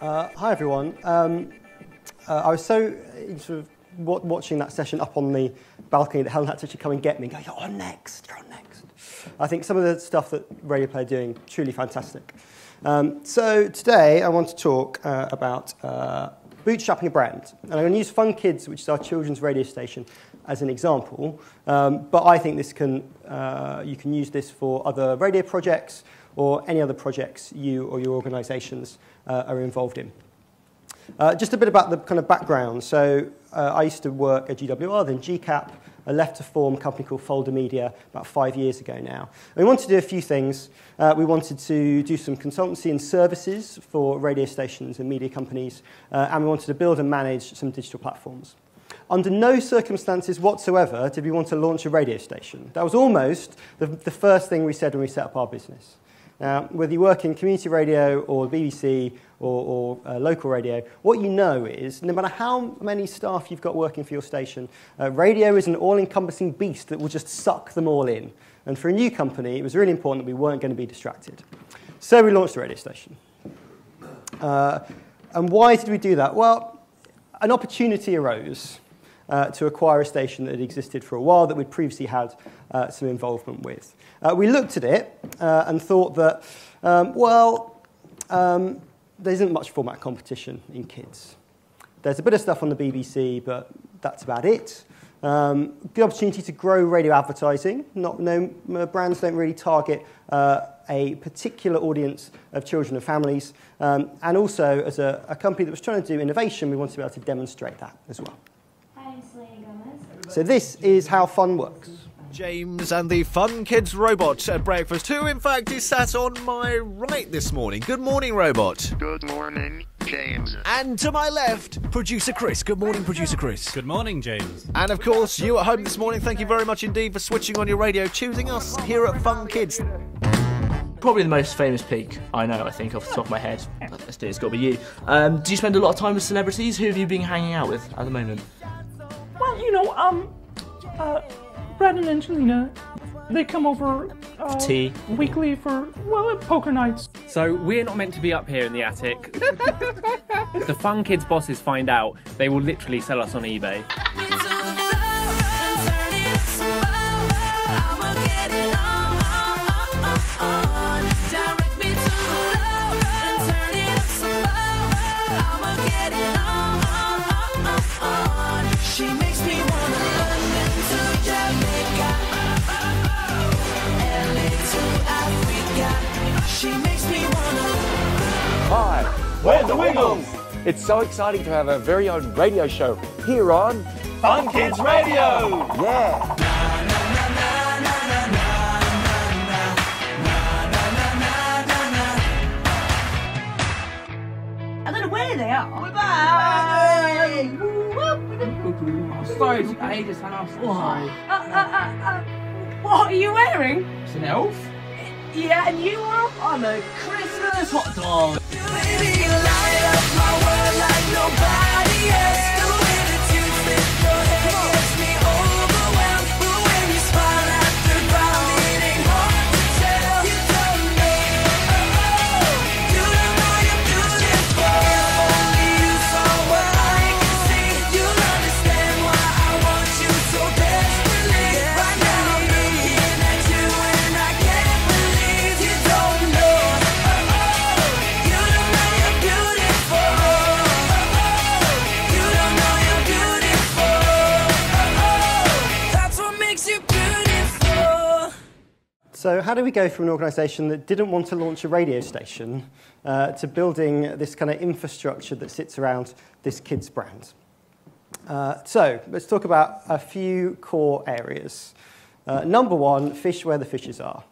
Hi everyone. I was so sort of watching that session up on the balcony that Helen had to actually come and get me and go, you're on next. I think some of the stuff that Radio Play are doing, truly fantastic. So today I want to talk about Bootstrapping A Brand. And I'm going to use Fun Kids, which is our children's radio station, as an example. But I think this can you can use this for other radio projects or any other projects you or your organisations are involved in. Just a bit about the kind of background. So I used to work at GWR, then GCAP. I left to form a company called Folder Media about 5 years ago now. And we wanted to do a few things. We wanted to do some consultancy and services for radio stations and media companies, and we wanted to build and manage some digital platforms. Under no circumstances whatsoever did we want to launch a radio station. That was almost the first thing we said when we set up our business. Now, whether you work in community radio or BBC or local radio, what you know is no matter how many staff you've got working for your station, radio is an all-encompassing beast that will just suck them all in. And for a new company, it was really important that we weren't going to be distracted. So we launched a radio station. And why did we do that? Well, an opportunity arose to acquire a station that had existed for a while that we'd previously had some involvement with. We looked at it and thought that, there isn't much format competition in kids. There's a bit of stuff on the BBC, but that's about it. Good opportunity to grow radio advertising. Brands don't really target a particular audience of children and families. And also, as a company that was trying to do innovation, we wanted to be able to demonstrate that as well. So this is how fun works. James and the Fun Kids robot at breakfast, who in fact is sat on my right this morning. Good morning, robot. Good morning, James. And to my left, producer Chris. Good morning, producer Chris. Good morning, James. And of course, you at home this morning, thank you very much indeed for switching on your radio, choosing us here at Fun Kids. Probably the most famous peak I know, I think, off the top of my head. It's got to be you. Do you spend a lot of time with celebrities? Who have you been hanging out with at the moment? Well, you know, Brad and Angelina, they come over tea weekly for, poker nights. So we're not meant to be up here in the attic. If the Fun Kids bosses find out, they will literally sell us on eBay. Hi, we're the Wiggles. It's so exciting to have our very own radio show here on Fun Kids Radio. Yeah. I don't know where they are. We're back. I'm sorry, it took ages and I'm so sorry. What are you wearing? It's an elf. Yeah, and you are on a Christmas hot dog. Baby, you light up my world like nobody else. The way that you flip your head gets me overwhelmed. But when you smile at the ground, it ain't hard to tell. You don't know, you don't know you're beautiful. Only you saw what I can see. You'll understand why I want you so desperately. Right now I'm looking at you and I can't believe you don't know. You don't know you're beautiful. You don't know you're beautiful. That's what makes you beautiful. So how do we go from an organisation that didn't want to launch a radio station to building this kind of infrastructure that sits around this kids brand? So let's talk about a few core areas. Number one, fish where the fishes are.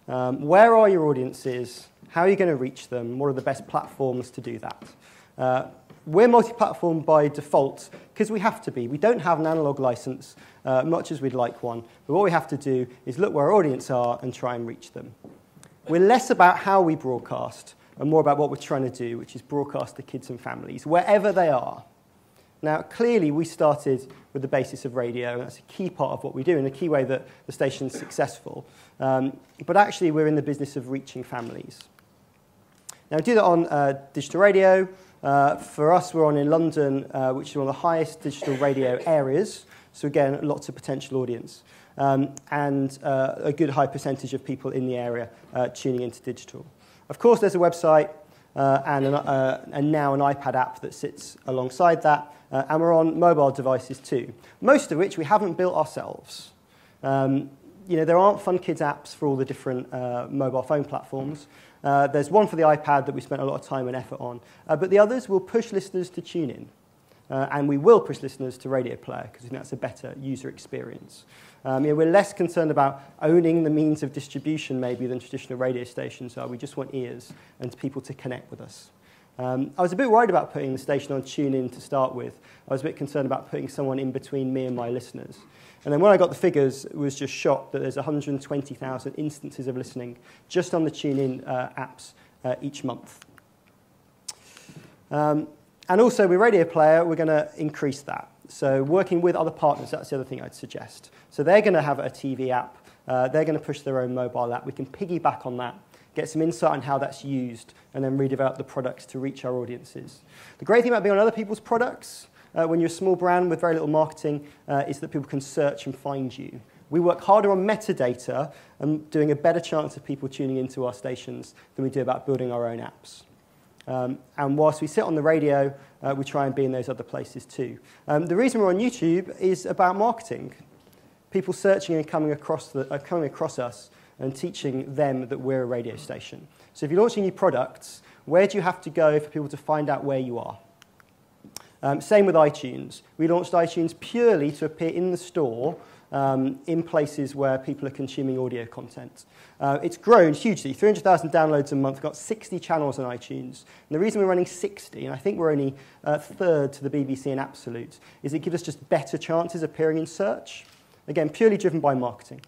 Where are your audiences? How are you going to reach them? What are the best platforms to do that? We're multi-platform by default because we have to be. We don't have an analog license, much as we'd like one. But what we have to do is look where our audience are and try and reach them. We're less about how we broadcast and more about what we're trying to do, which is broadcast to kids and families, wherever they are. Now, clearly, we started with the basis of radio, and that's a key part of what we do and a key way that the station's successful. But actually, we're in the business of reaching families. Now, we do that on digital radio, For us, we're on in London, which is one of the highest digital radio areas. So again, lots of potential audience. And a good high percentage of people in the area tuning into digital. Of course, there's a website and now an iPad app that sits alongside that. And we're on mobile devices too, most of which we haven't built ourselves. There aren't Fun Kids apps for all the different mobile phone platforms. There's one for the iPad that we spent a lot of time and effort on. But the others will push listeners to tune in. And we will push listeners to Radio Player because we think that's a better user experience. We're less concerned about owning the means of distribution maybe than traditional radio stations are. We just want ears and people to connect with us. I was a bit worried about putting the station on TuneIn to start with. I was a bit concerned about putting someone in between me and my listeners. And then when I got the figures, I was just shocked that there's 120,000 instances of listening just on the TuneIn apps each month. And also with Radio Player, we're going to increase that. So working with other partners, that's the other thing I'd suggest. So they're going to have a TV app. They're going to push their own mobile app. We can piggyback on that, get some insight on how that's used, and then redevelop the products to reach our audiences. The great thing about being on other people's products, when you're a small brand with very little marketing, is that people can search and find you. We work harder on metadata and doing a better chance of people tuning into our stations than we do about building our own apps. And whilst we sit on the radio, we try and be in those other places too. The reason we're on YouTube is about marketing. People searching and coming across us and teaching them that we're a radio station. So if you're launching new products, where do you have to go for people to find out where you are? Same with iTunes. We launched iTunes purely to appear in the store in places where people are consuming audio content. It's grown hugely, 300,000 downloads a month, got 60 channels on iTunes. And the reason we're running 60, and I think we're only a third to the BBC in absolute, is it gives us just better chances of appearing in search. Again, purely driven by marketing.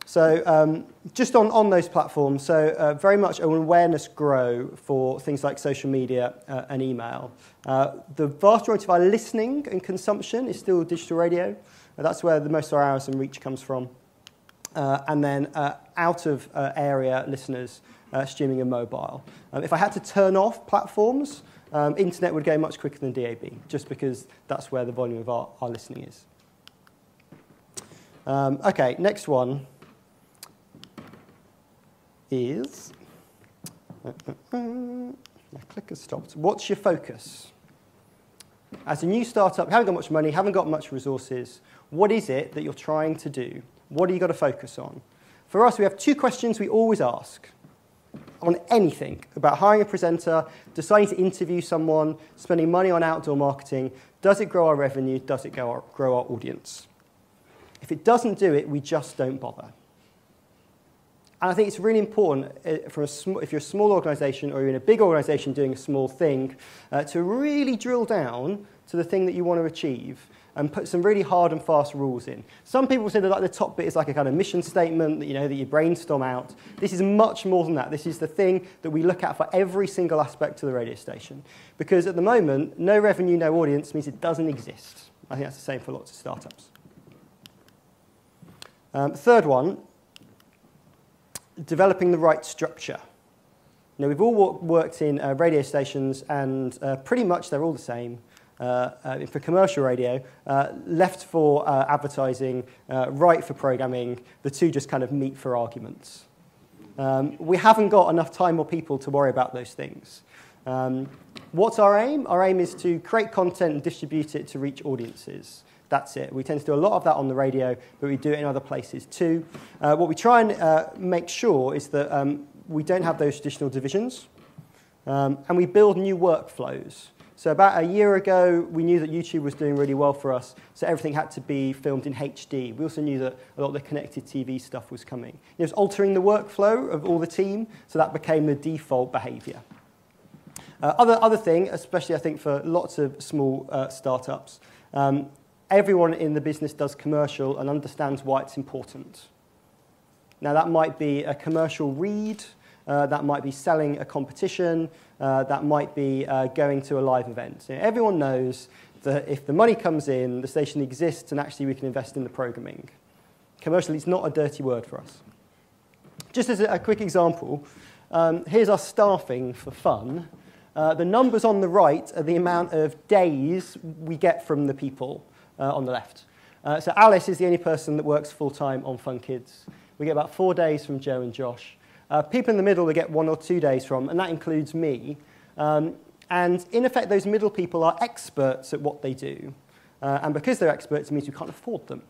So just on those platforms, so very much an awareness grow for things like social media and email. The vast majority of our listening and consumption is still digital radio. That's where the most of our hours and reach comes from. And then out of area listeners streaming and mobile. If I had to turn off platforms, internet would go much quicker than DAB, just because that's where the volume of our listening is. OK, next one is, my clicker stopped. What's your focus? As a new startup, you haven't got much money, haven't got much resources. What is it that you're trying to do? What have you got to focus on? For us, we have two questions we always ask on anything about hiring a presenter, deciding to interview someone, spending money on outdoor marketing. Does it grow our revenue? Does it grow our audience? If it doesn't do it, we just don't bother. And I think it's really important if you're a small organization or you're in a big organization doing a small thing, to really drill down to the thing that you want to achieve and put some really hard and fast rules in. Some people say that like the top bit is like a kind of mission statement that you brainstorm out. This is much more than that. This is the thing that we look at for every single aspect of the radio station. Because at the moment, no revenue, no audience means it doesn't exist. I think that's the same for lots of startups. Third one, developing the right structure. We've all worked in radio stations, and pretty much they're all the same. For commercial radio, left for advertising, right for programming, the two just kind of meet for arguments. We haven't got enough time or people to worry about those things. What's our aim? Our aim is to create content and distribute it to reach audiences. That's it. We tend to do a lot of that on the radio, but we do it in other places too. What we try and make sure is that we don't have those traditional divisions, and we build new workflows. So about a year ago, we knew that YouTube was doing really well for us, so everything had to be filmed in HD. We also knew that a lot of the connected TV stuff was coming. It was altering the workflow of all the team, so that became the default behavior. Other thing, especially I think for lots of small startups, everyone in the business does commercial and understands why it's important. Now, that might be a commercial read, that might be selling a competition, that might be going to a live event. Everyone knows that if the money comes in, the station exists, and actually we can invest in the programming. Commercially, it's not a dirty word for us. Just as a quick example, here's our staffing for fun. The numbers on the right are the amount of days we get from the people on the left. So Alice is the only person that works full-time on Fun Kids. We get about 4 days from Joe and Josh. People in the middle we get 1 or 2 days from, and that includes me. And in effect, those middle people are experts at what they do. And because they're experts, it means we can't afford them.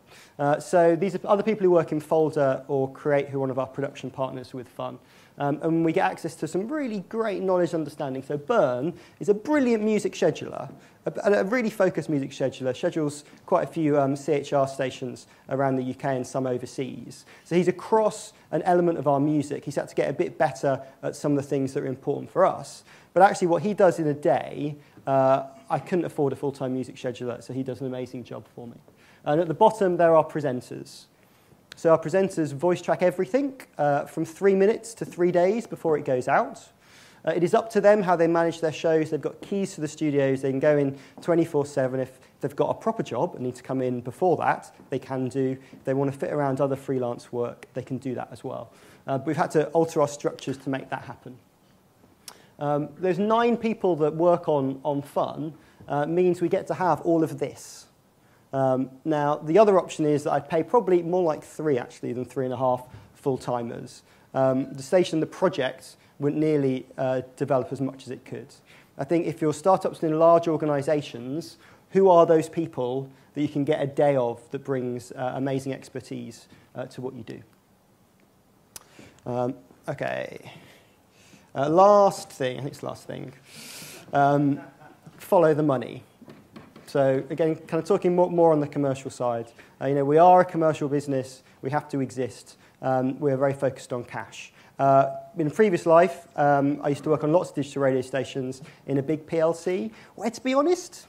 So these are other people who work in Folder or Create, who are one of our production partners with Fun. And we get access to some really great knowledge understanding. So Byrne is a brilliant music scheduler, a really focused music scheduler, schedules quite a few CHR stations around the UK and some overseas. So he's across an element of our music. He's had to get a bit better at some of the things that are important for us. But actually what he does in a day, I couldn't afford a full-time music scheduler, so he does an amazing job for me. And at the bottom, there are presenters. So our presenters voice track everything from 3 minutes to 3 days before it goes out. It is up to them how they manage their shows. They've got keys to the studios. They can go in 24/7. If they've got a proper job and need to come in before that, they can do. If they want to fit around other freelance work, they can do that as well. But we've had to alter our structures to make that happen. There's 9 people that work on Fun, means we get to have all of this. Now, the other option is that I'd pay probably more like 3, actually, than 3.5 full-timers. The station, the project, wouldn't nearly develop as much as it could. I think if you're startups in large organizations, who are those people that you can get a day of that brings amazing expertise to what you do? Okay. Last thing, I think it's the last thing. Follow the money. So again, kind of talking more on the commercial side. We are a commercial business. We have to exist. We're very focused on cash. In a previous life, I used to work on lots of digital radio stations in a big PLC, where, to be honest,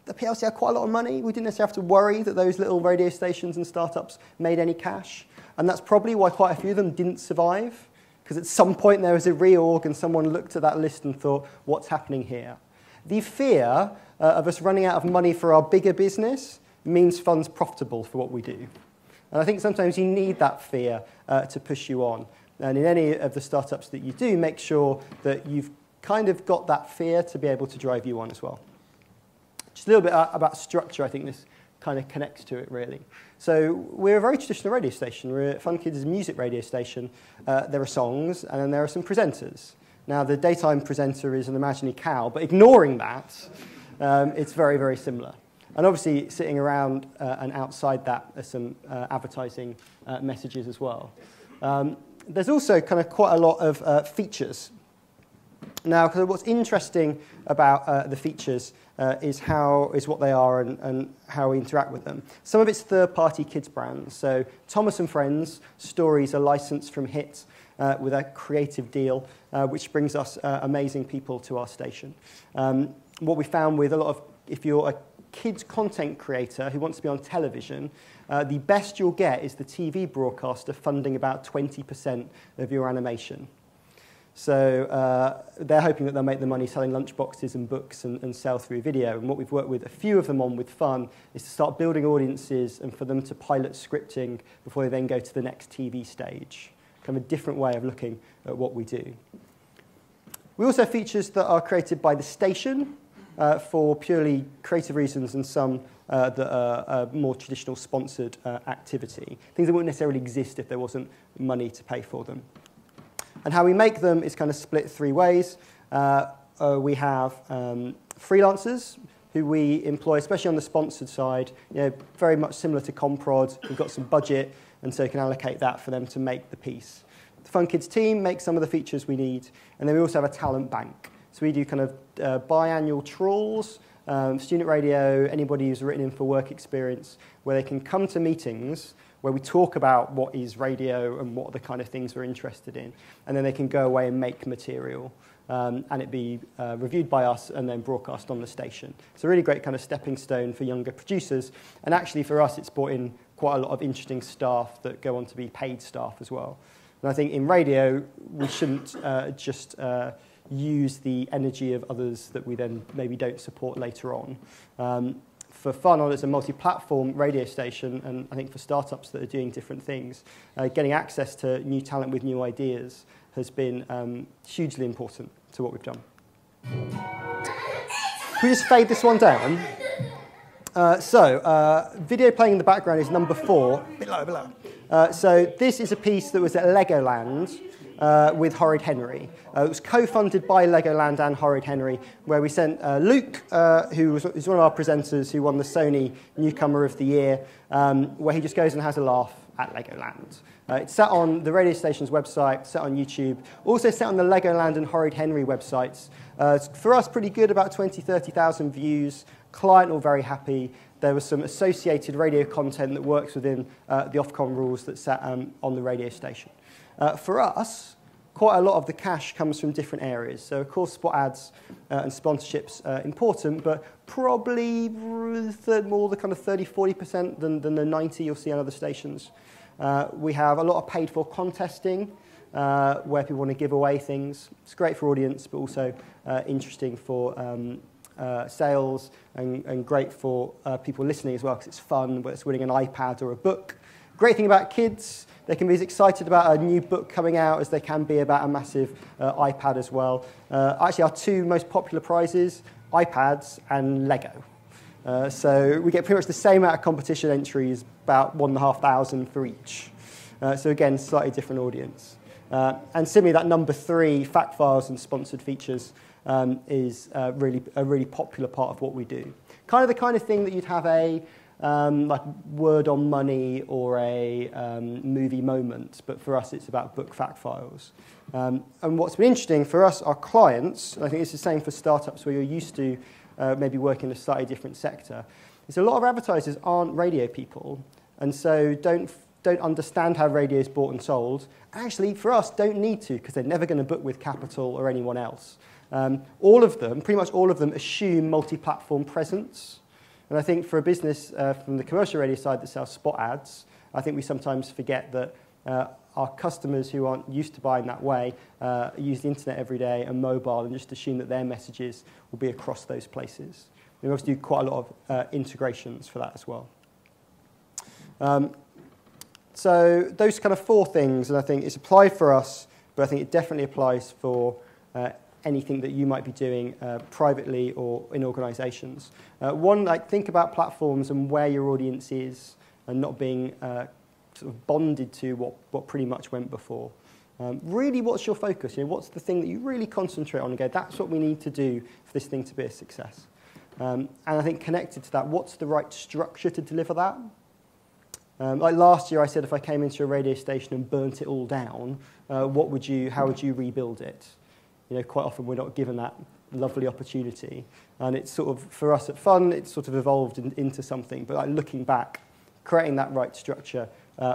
the PLC had quite a lot of money. We didn't necessarily have to worry that those little radio stations and startups made any cash. And that's probably why quite a few of them didn't survive, because at some point there was a reorg and someone looked at that list and thought, what's happening here? The fear of us running out of money for our bigger business means Fun's profitable for what we do. And I think sometimes you need that fear to push you on. And in any of the startups that you do, make sure that you've kind of got that fear to be able to drive you on as well. Just a little bit about structure, I think this kind of connects to it, really. So we're a very traditional radio station. We're Fun Kids' music radio station. There are songs, and then there are some presenters. Now, the daytime presenter is an imaginary cow, but ignoring that, it's very, very similar. And obviously, sitting around and outside that are some advertising messages as well. There's also kind of quite a lot of features. Now, because what's interesting about the features is what they are and how we interact with them. Some of it's third-party kids brands. So Thomas and Friends stories are licensed from Hit with a creative deal, which brings us amazing people to our station. What we found with a lot of, if you're a kids content creator who wants to be on television, the best you'll get is the TV broadcaster funding about 20% of your animation. So they're hoping that they'll make the money selling lunchboxes and books and sell through video. And what we've worked with a few of them on with Fun is to start building audiences and for them to pilot scripting before they then go to the next TV stage. Kind of a different way of looking at what we do. We also have features that are created by the station for purely creative reasons and some that are more traditional sponsored activity. Things that wouldn't necessarily exist if there wasn't money to pay for them. And how we make them is kind of split 3 ways. We have freelancers who we employ, especially on the sponsored side, very much similar to Comprod. We've got some budget, and so you can allocate that for them to make the piece. The Fun Kids team makes some of the features we need, and then we also have a talent bank. So we do kind of biannual trawls, student radio, anybody who's written in for work experience, where they can come to meetings where we talk about what is radio and what are the kind of things we're interested in. And then they can go away and make material, and it be reviewed by us and then broadcast on the station. It's a really great kind of stepping stone for younger producers. And actually for us, it's brought in quite a lot of interesting staff that go on to be paid staff as well. And I think in radio, we shouldn't just use the energy of others that we then maybe don't support later on. for fun on as a multi-platform radio station, and I think for startups that are doing different things, getting access to new talent with new ideas has been hugely important to what we've done. Can we just fade this one down? Video playing in the background is number 4, below. So this is a piece that was at Legoland with Horrid Henry. It was co-funded by Legoland and Horrid Henry, where we sent Luke, who's one of our presenters who won the Sony Newcomer of the Year, where he just goes and has a laugh at Legoland. It's set on the radio station's website, set on YouTube, also set on the Legoland and Horrid Henry websites. For us, pretty good, about 20,000, 30,000 views. Client all very happy. There was some associated radio content that works within the Ofcom rules that sat on the radio station. For us, quite a lot of the cash comes from different areas. So, of course, spot ads and sponsorships are important, but probably more the kind of 30, 40% than the 90 you'll see on other stations. We have a lot of paid-for contesting, where people want to give away things. It's great for audience, but also interesting for sales and great for people listening as well, because it's fun, whether it's winning an iPad or a book. Great thing about kids, they can be as excited about a new book coming out as they can be about a massive iPad as well. Actually, our 2 most popular prizes, iPads and Lego. So we get pretty much the same amount of competition entries, about 1,500 for each. So again, slightly different audience. And similarly, that number 3, fact files and sponsored features, is a really popular part of what we do. Kind of thing that you'd have a like word on money or a movie moment, but for us it's about book fact files. And what's been interesting for us, our clients, and I think it's the same for startups where you're used to maybe working in a slightly different sector, is a lot of advertisers aren't radio people, and so don't understand how radio is bought and sold. Actually, for us, don't need to, because they're never going to book with Capital or anyone else. All of them, pretty much all of them, assume multi-platform presence. And I think for a business from the commercial radio side that sells spot ads, I think we sometimes forget that our customers who aren't used to buying that way use the internet every day and mobile, and just assume that their messages will be across those places. We also do quite a lot of integrations for that as well. So those kind of 4 things, and I think it's applied for us, but I think it definitely applies for anything that you might be doing privately or in organizations. One, like, think about platforms and where your audience is, and not being sort of bonded to what pretty much went before. Really, what's your focus? What's the thing that you really concentrate on and go, that's what we need to do for this thing to be a success? And I think connected to that, what's the right structure to deliver that? Like last year, I said if I came into a radio station and burnt it all down, how would you rebuild it? Quite often we're not given that lovely opportunity, and it's sort of, for us at Fun, it's sort of evolved into something. But like looking back, creating that right structure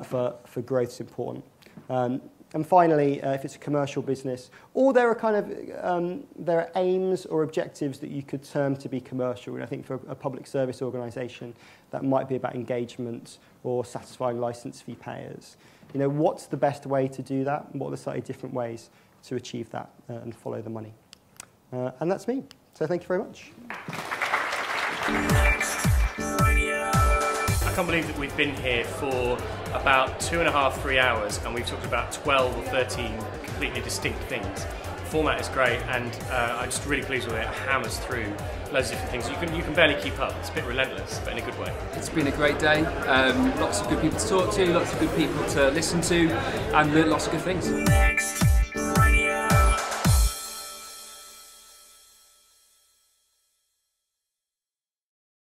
for growth is important. And finally, if it's a commercial business, or there are aims or objectives that you could term to be commercial. And I think for a public service organisation, that might be about engagement or satisfying licence fee payers. What's the best way to do that? And what are the slightly different ways to achieve that and follow the money? And that's me. So thank you very much. I can't believe that we've been here for about 2.5, 3 hours, and we've talked about 12 or 13 completely distinct things. The format is great, and I'm just really pleased with it. It hammers through loads of different things. You can barely keep up. It's a bit relentless, but in a good way. It's been a great day. Lots of good people to talk to, lots of good people to listen to, and learn lots of good things.